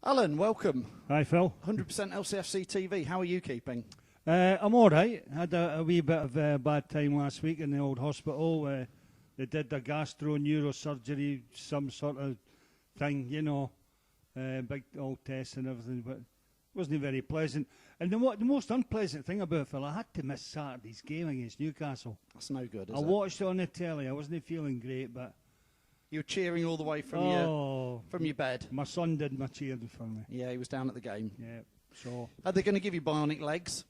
Alan, welcome. Hi, Phil. 100% LCFC TV. How are you keeping? I'm all right. Had a wee bit of a bad time last week in the old hospital. They did the gastro-neurosurgery, some sort of thing, you know, big old tests and everything, but it wasn't very pleasant. And the most unpleasant thing about it, Phil, I had to miss Saturday's game against Newcastle. That's no good, is it? I watched it on the telly. I wasn't feeling great, but... You were cheering all the way from your bed. My son did my cheering for me. Yeah, he was down at the game. Yeah, so... Are they going to give you bionic legs?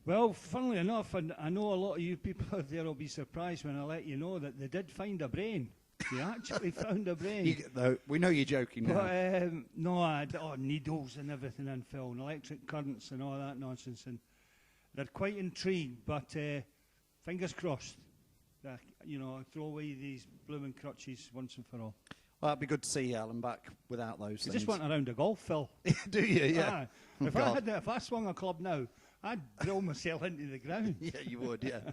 Well, funnily enough, and I know a lot of you people out there will be surprised when I let you know that they did find a brain. They actually found a brain. We know you're joking now. But, no, I had needles and everything in, Phil, and electric currents and all that nonsense. And they're quite intrigued, but fingers crossed. You know, throw away these blooming crutches once and for all. Well, it'd be good to see Alan back without those things. You just went around the golf, Phil. Do you? Yeah. If I swung a club now, I'd drill myself into the ground. Yeah, you would, yeah.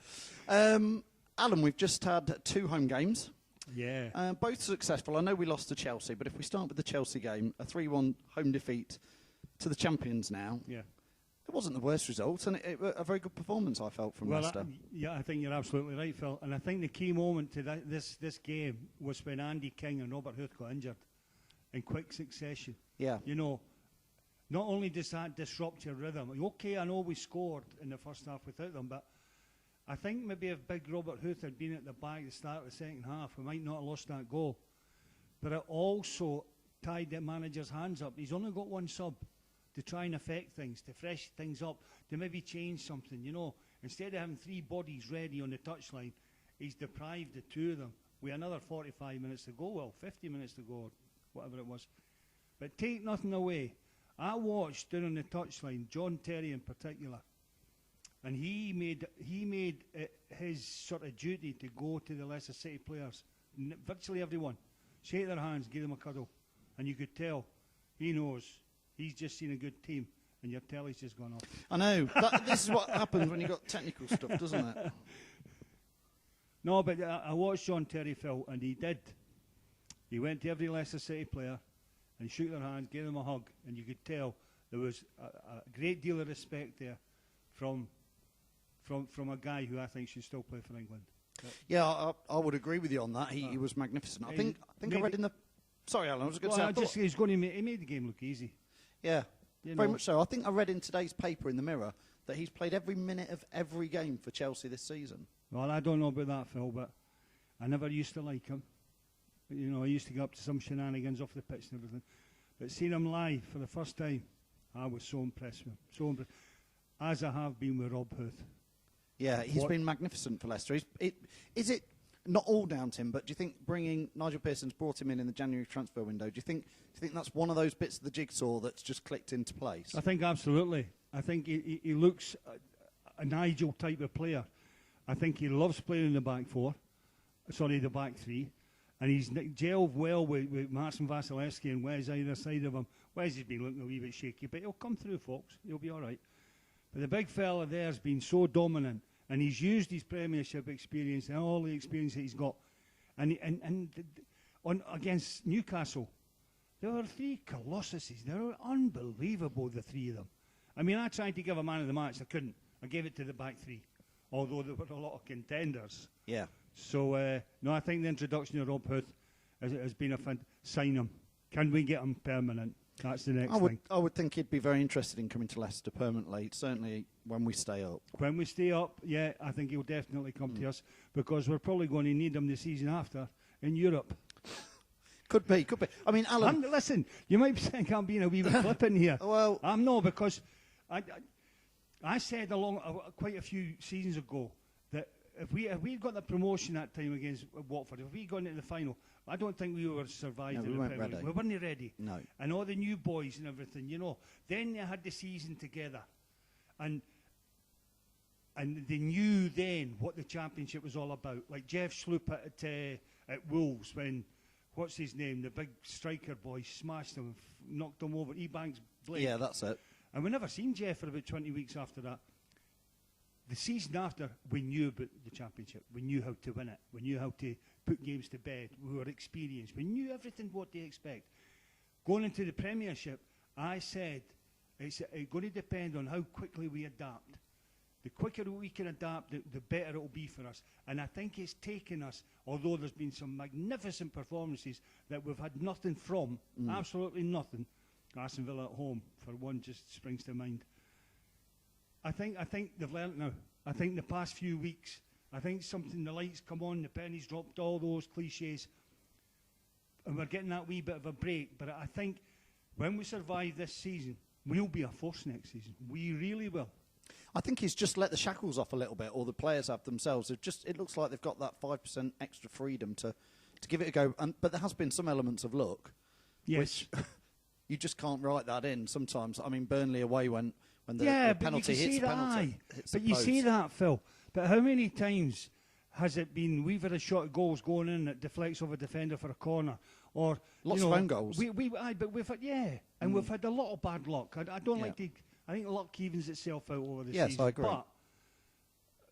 Alan, we've just had 2 home games. Yeah. Both successful. I know we lost to Chelsea, but if we start with the Chelsea game, a 3-1 home defeat to the champions now. Yeah. It wasn't the worst result, and a very good performance, I felt, from Leicester. I think you're absolutely right, Phil. And I think the key moment to this game was when Andy King and Robert Huth got injured in quick succession. Yeah. You know, not only does that disrupt your rhythm. Okay, I know we scored in the first half without them, but I think maybe if big Robert Huth had been at the back at the start of the second half, we might not have lost that goal. But it also tied the manager's hands up. He's only got one sub to try and affect things, to fresh things up, to maybe change something, you know. Instead of having 3 bodies ready on the touchline, he's deprived the 2 of them with another 45 minutes to go, well, 50 minutes to go, or whatever it was. But take nothing away. I watched down on the touchline, John Terry in particular, and he made it his sort of duty to go to the Leicester City players, virtually everyone, shake their hands, give them a cuddle, and you could tell he knows. He's just seen a good team, and your telly's just gone off. I know. This is what happens when you've got technical stuff, doesn't it? No, but I watched John Terry, Phil, and he did. He went to every Leicester City player and shook their hands, gave them a hug, and you could tell there was a great deal of respect there from a guy who I think should still play for England. Yeah, I would agree with you on that. He was magnificent. I think I read in the... Sorry, Alan, I was going to say... He made the game look easy. Yeah, very much so. I think I read in today's paper in the Mirror that he's played every minute of every game for Chelsea this season. Well, I don't know about that, Phil, but I never used to like him. You know, I used to go up to some shenanigans off the pitch and everything. But seeing him live for the first time, I was so impressed with him. So impressed. As I have been with Rob Huth. Yeah, he's been magnificent for Leicester. Is it not all down to him, but do you think bringing Nigel Pearson's brought him in the January transfer window? Do you think that's one of those bits of the jigsaw that's just clicked into place? I think absolutely. I think he looks a Nigel type of player. I think he loves playing in the back 3, and he's gelled well with Marcin Vasilevski and Wes either side of him. Wes has been looking a wee bit shaky, but he'll come through, folks. He'll be all right. But the big fella there has been so dominant, and he's used his Premiership experience and all the experience that he's got. And against Newcastle, there were 3 colossuses. They were unbelievable, the 3 of them. I mean, I tried to give a man of the match. I couldn't. I gave it to the back 3, although there were a lot of contenders. Yeah. So, no, I think the introduction of Rob Huth has been a fun. Sign him. Can we get him permanent? That's the next thing. I would think he'd be very interested in coming to Leicester permanently, certainly when we stay up. When we stay up, yeah, I think he'll definitely come to us, because we're probably going to need him the season after in Europe. Could be. I mean, Alan... Listen, you might think I'm being a wee bit flippant here. Well... I'm not, because I said quite a few seasons ago that if we'd got the promotion that time against Watford, if we'd gone into the final, I don't think we would have survived. No, we weren't ready. We weren't ready. No. And all the new boys and everything, you know. Then they had the season together. And they knew then what the championship was all about. Like Jeff Sloop at Wolves when, what's his name, the big striker boy smashed him, knocked him over, Ebanks Blake. Yeah, that's it. And we never seen Jeff for about 20 weeks after that. The season after, we knew about the championship. We knew how to win it. We knew how to put games to bed. We were experienced. We knew everything what to expect. Going into the Premiership, I said it's going to depend on how quickly we adapt. The quicker we can adapt, the better it will be for us. And I think it's taken us, although there's been some magnificent performances that we've had nothing from, absolutely nothing. Aston Villa at home, for one, just springs to mind. I think they've learnt now. I think the past few weeks, I think the lights come on, the pennies dropped, all those cliches, and we're getting that wee bit of a break. But I think when we survive this season, we'll be a force next season. We really will. I think he's just let the shackles off a little bit, or the players have themselves. It looks like they've got that 5% extra freedom to give it a go. But there has been some elements of luck, which you just can't write that in sometimes. I mean, Burnley away when the penalty hits the penalty. But you see that, Phil. But how many times has it been we've had a shot at goals going in that deflects off a defender for a corner? Or lots of own goals. But we've had, and we've had a lot of bad luck. I don't like to... I think luck evens itself out over the season. Yes, I agree. But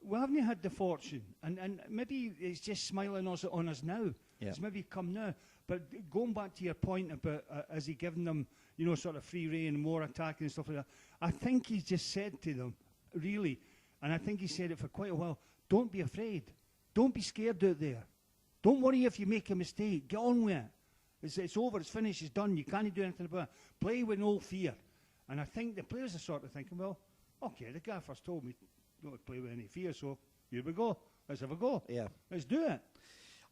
we haven't had the fortune, and maybe it's just smiling on us now. Yeah. It's maybe come now. But going back to your point about has he given them, sort of free rein, more attacking and stuff like that, I think he's just said to them, really, and I think he said it for quite a while, don't be afraid. Don't be scared out there. Don't worry if you make a mistake. Get on with it. It's over, it's finished, it's done. You can't do anything about it. Play with no fear. And I think the players are sort of thinking, well, okay, the gaffer's told me not to play with any fear, so here we go. Let's have a go. Yeah. Let's do it.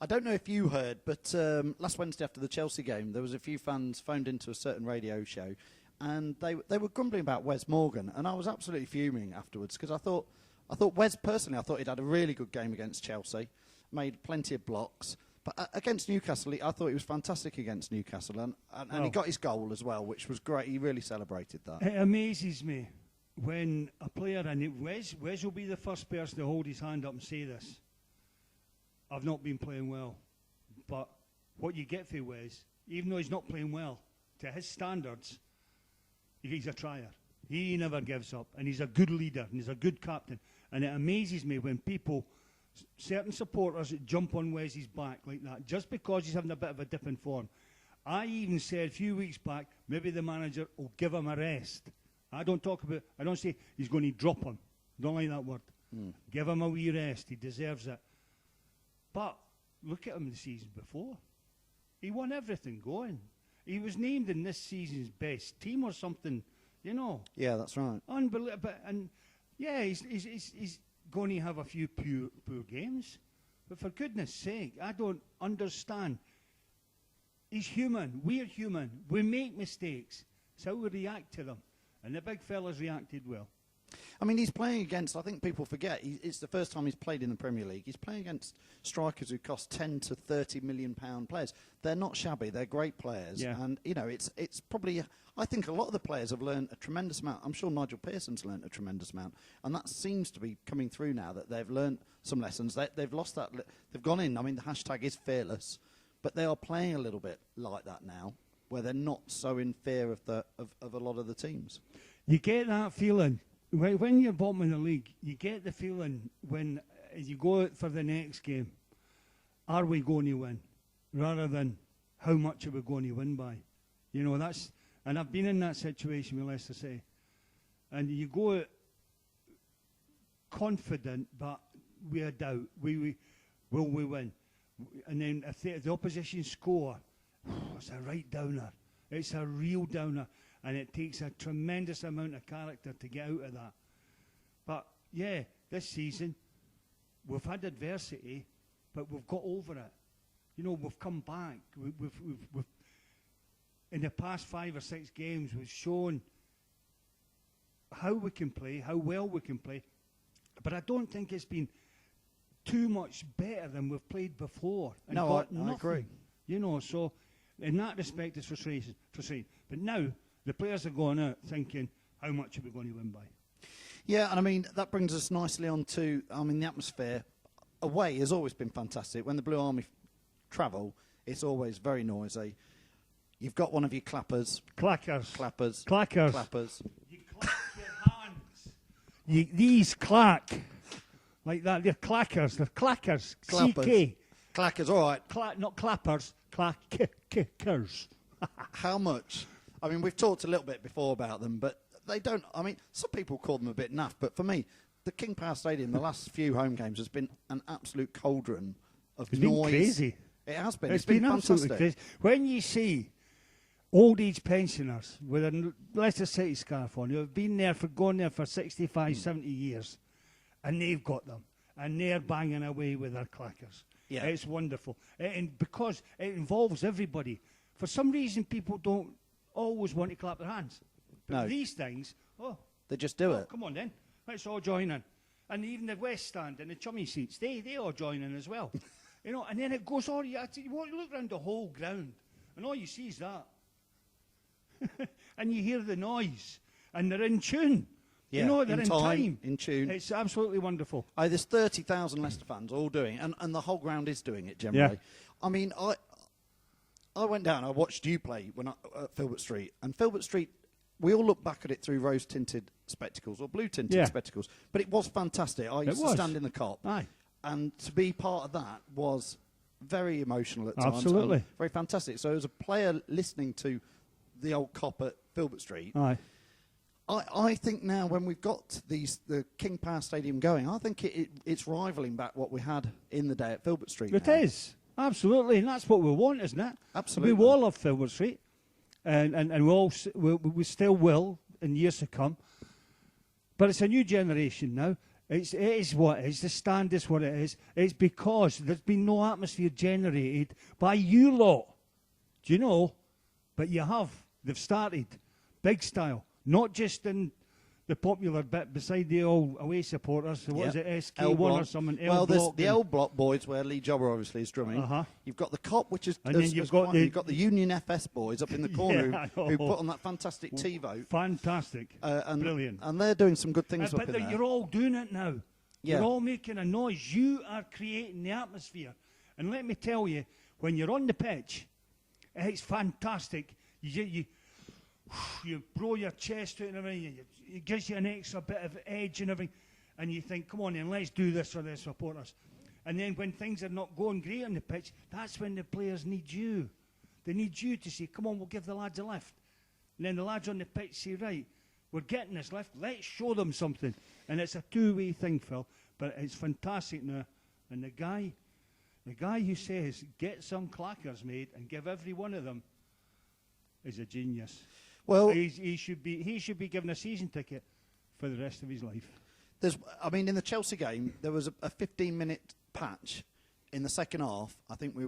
I don't know if you heard, but last Wednesday after the Chelsea game, there was a few fans phoned into a certain radio show, and they were grumbling about Wes Morgan, and I was absolutely fuming afterwards, because I thought Wes, personally, I thought he'd had a really good game against Chelsea, made plenty of blocks. But against Newcastle, I thought he was fantastic against Newcastle, and he got his goal as well, which was great. He really celebrated that. It amazes me when a player, and Wes will be the first person to hold his hand up and say this, I've not been playing well. But what you get for Wes, even though he's not playing well, to his standards, he's a trier. He never gives up, and he's a good leader, and he's a good captain. And it amazes me when certain supporters jump on Wes's back like that just because he's having a bit of a dip in form. I even said a few weeks back, maybe the manager will give him a rest. I don't say he's going to drop him. Don't like that word. Give him a wee rest. He deserves it. But look at him the season before. He won everything going. He was named in this season's best team or something, Yeah, that's right. Unbelievable. And yeah, he's going to have a few poor games. But for goodness sake, I don't understand. He's human. We're human. We make mistakes. It's how we react to them. And the big fella's reacted well. I mean, he's playing against, I think people forget, it's the first time he's played in the Premier League. He's playing against strikers who cost 10 to 30 million pound players. They're not shabby, they're great players. Yeah. And, it's probably, I think a lot of the players have learned a tremendous amount. I'm sure Nigel Pearson's learned a tremendous amount. And that seems to be coming through now, that they've learned some lessons. They've lost that, they've gone in, I mean, the hashtag is fearless. But they are playing a little bit like that now, where they're not so in fear of a lot of the teams. You get that feeling. When you're bottom of the league, you get the feeling when you go out for the next game, are we going to win? Rather than how much are we going to win by? And I've been in that situation with Leicester City. And you go out confident, but we are doubt. Will we win? And then if the opposition score, it's a right downer. It's a real downer. And it takes a tremendous amount of character to get out of that. But, yeah, this season, we've had adversity, but we've got over it. We've come back. We've in the past 5 or 6 games, we've shown how we can play, how well we can play. But I don't think it's been too much better than we've played before. And no, got I nothing, agree. So in that respect, it's frustrating. But now, the players are going out thinking, how much are we going to win by? Yeah, and I mean, that brings us nicely on to, the atmosphere. Away has always been fantastic. When the Blue Army travel, it's always very noisy. You've got one of your clappers. Clackers. Clappers. Clackers. Clappers. You clap your hands. These clack. Like that. They're clackers. They're clackers. Clappers. CK. Clackers, all right. Not clappers. Clackers. how much? I mean, we've talked a little bit before about them, but they don't. I mean, some people call them a bit naff, but for me, the King Power Stadium, the last few home games, has been an absolute cauldron of It's noise. been crazy. It has been. It's been been absolutely fantastic. crazy. When you see old age pensioners with a Leicester City scarf on who have been there for gone there for 65, 70 years, and they've got them, and they're banging away with their clackers. Yeah. It's wonderful. And because it involves everybody. For some reason, people don't always want to clap their hands. But No. these things, They just do it. come on then, let's all join in. And even the West Stand and the chummy seats, they all join in as well. You know, and then it goes on. You look around the whole ground, and all you see is that. And you hear the noise, and they're in tune. Yeah, You know, they're in in time. in tune. It's absolutely wonderful. There's 30,000 Leicester fans all doing it, and the whole ground is doing it generally. Yeah. I mean, I went down, I watched you play at Filbert Street, and Filbert Street, we all look back at it through rose-tinted spectacles or blue-tinted spectacles, but it was fantastic. I used to stand in the Kop, Aye. and to be part of that was very emotional at times. Absolutely. And very fantastic. So as a player listening to the old Kop at Filbert Street, Aye. I think now when we've got the King Power Stadium going, I think it's rivaling back what we had in the day at Filbert Street. It now. is. Absolutely. And that's what we want, isn't it? Absolutely. We all love Filbert Street. And we still will in years to come. But it's a new generation now. It is what it is. The stand is what it is. It's because there's been no atmosphere generated by you lot. Do you know? But you have. They've started. Big style. Not just in the popular bit beside the old away supporters. So what is it, SK1 or something? Well, there's Block the L Block boys where Lee Jobber obviously is drumming. Uh-huh. You've got the Kop, which is... And then you've got the Union FS boys up in the corner I who know. put on that fantastic T-vote. Fantastic. And, Brilliant. And they're doing some good things up But in there. you're all doing it now. Yeah. You're all making a noise. You are creating the atmosphere. And let me tell you, when you're on the pitch, it's fantastic. You blow your chest out and everything. It gives you an extra bit of edge and everything. And you think, come on then, let's do this for the supporters. And then when things are not going great on the pitch, that's when the players need you. They need you to say, come on, we'll give the lads a lift. And then the lads on the pitch say, right, we're getting this lift, let's show them something. And it's a two-way thing, Phil, but it's fantastic now. And the guy who says, get some clackers made and give every one of them, is a genius. Well, he should be given a season ticket for the rest of his life. In the Chelsea game, there was a 15-minute patch in the second half. I think it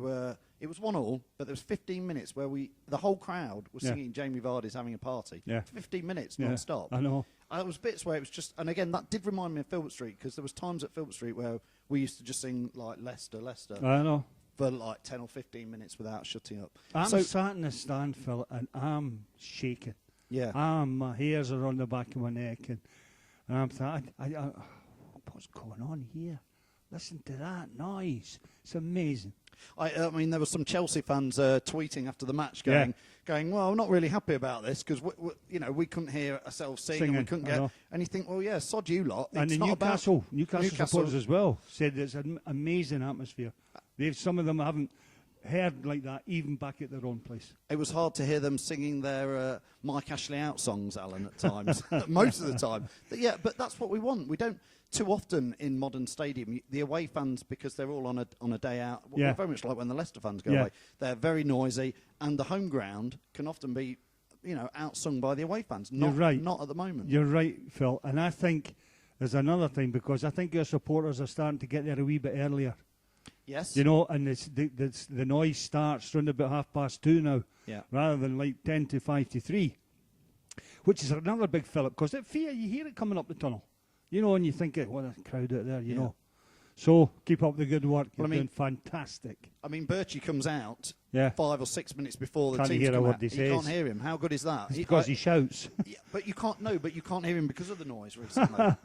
was 1-1, but there was 15 minutes where the whole crowd was singing Jamie Vardy's Having a Party. Yeah. 15 minutes non-stop. I know. There was bits where it was just, and again, that did remind me of Filbert Street, because there was times at Filbert Street where we used to just sing like Leicester, I know. for like 10 or 15 minutes without shutting up. I'm sat in the stand, Phil, and I'm shaking. Yeah. My hairs are on the back of my neck, and I'm thinking, what's going on here? Listen to that noise. It's amazing. I mean, there were some Chelsea fans tweeting after the match going, well, I'm not really happy about this because, we couldn't hear ourselves sing and we couldn't get... And you think, well, yeah, sod you lot. And it's the not Newcastle Newcastle supporters as well said it's an amazing atmosphere. Some of them haven't heard like that even back at their own place. It was hard to hear them singing their Mike Ashley Out songs, Alan, at times, most of the time. But that's what we want. We don't... Too often in modern stadium, the away fans, because they're all on a day out, very much like when the Leicester fans go away, they're very noisy, and the home ground can often be, outsung by the away fans. You're right. Not at the moment. You're right, Phil. And I think there's another thing, because I think your supporters are starting to get there a wee bit earlier. Yes. And the noise starts around about 2:30 now, rather than like 10 to 5 to 3, which is another big fillip, because you hear it coming up the tunnel. And you think, what a crowd out there, you know. So, keep up the good work. You're doing fantastic. I mean, Birchie comes out 5 or 6 minutes before the can't team's hear come what out. he You says. can't hear him. How good is that? It's because he shouts. But you can't hear him because of the noise recently,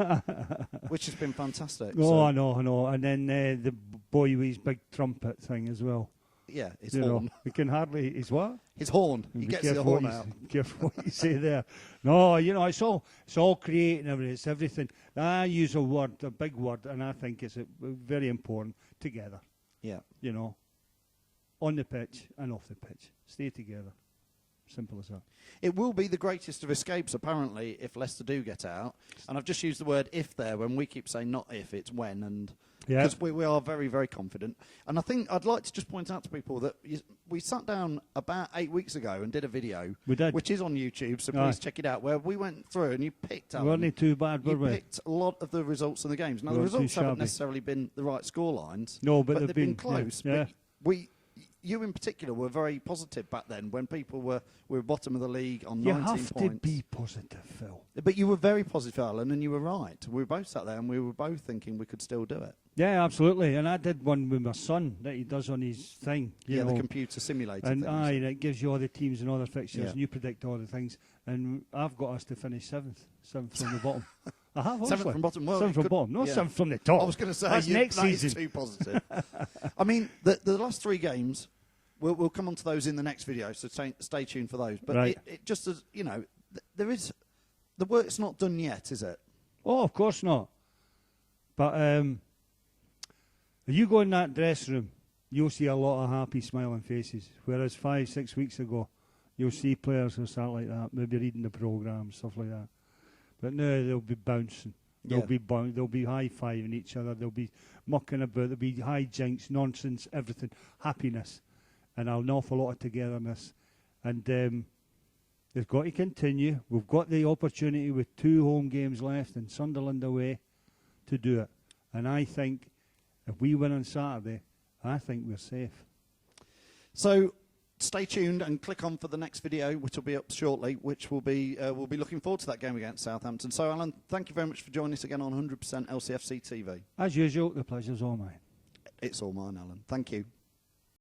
which has been fantastic. I know. And then the boy with his big trumpet thing as well. Yeah, his horn. He can hardly... His what? His horn. He gets the horn out. Careful what you say there. No, it's all creating everything. It's everything. I use a big word, and I think it's very important, together. Yeah. On the pitch and off the pitch. Stay together. Simple as that. It will be the greatest of escapes, apparently, if Leicester do get out. And I've just used the word if there when we keep saying not if, it's when. And because we are very, very confident. And I think I'd like to just point out to people that we sat down about 8 weeks ago and did a video, We did. which is on YouTube, so please check it out, where we went through and you picked up. We weren't too bad, were we? You picked a lot of the results in the games. Now, We the weren't too results haven't shabby. necessarily been the right scorelines. No, but they've they've been been close. yeah. But you in particular were very positive back then when people were bottom of the league on You 19 have points. to be positive, Phil. But you were very positive, Alan, and you were right. We were both sat there and we were both thinking we could still do it. Yeah, absolutely. And I did one with my son that he does on his thing. You know, the computer simulated and things. and it gives you all the teams and all the fixtures, Yeah. and you predict all the things. And I've got us to finish seventh from the bottom. I have, honestly. Seventh from bottom. Well, seventh from could- bottom. No, yeah. seventh from the top. I was going to say, That's next that is season. too positive. I mean, the last 3 games, we'll come on to those in the next video, so stay tuned for those. But Right. it just as, there is, the work's not done yet, is it? Oh, of course not. But if you go in that dressing room, you'll see a lot of happy, smiling faces. Whereas 5-6 weeks ago, you'll see players who start like that, maybe reading the programme, stuff like that. But now they'll be bouncing. They'll be high-fiving each other. They'll be mucking about. There'll be hijinks, nonsense, everything. Happiness. And an awful lot of togetherness. And they've got to continue. We've got the opportunity with 2 home games left and Sunderland away to do it. And I think if we win on Saturday, I think we're safe. So stay tuned and click on for the next video, which will be up shortly, which will be we'll be looking forward to that game against Southampton. So, Alan, thank you very much for joining us again on 100% LCFC TV. As usual, the pleasure's all mine. It's all mine, Alan. Thank you.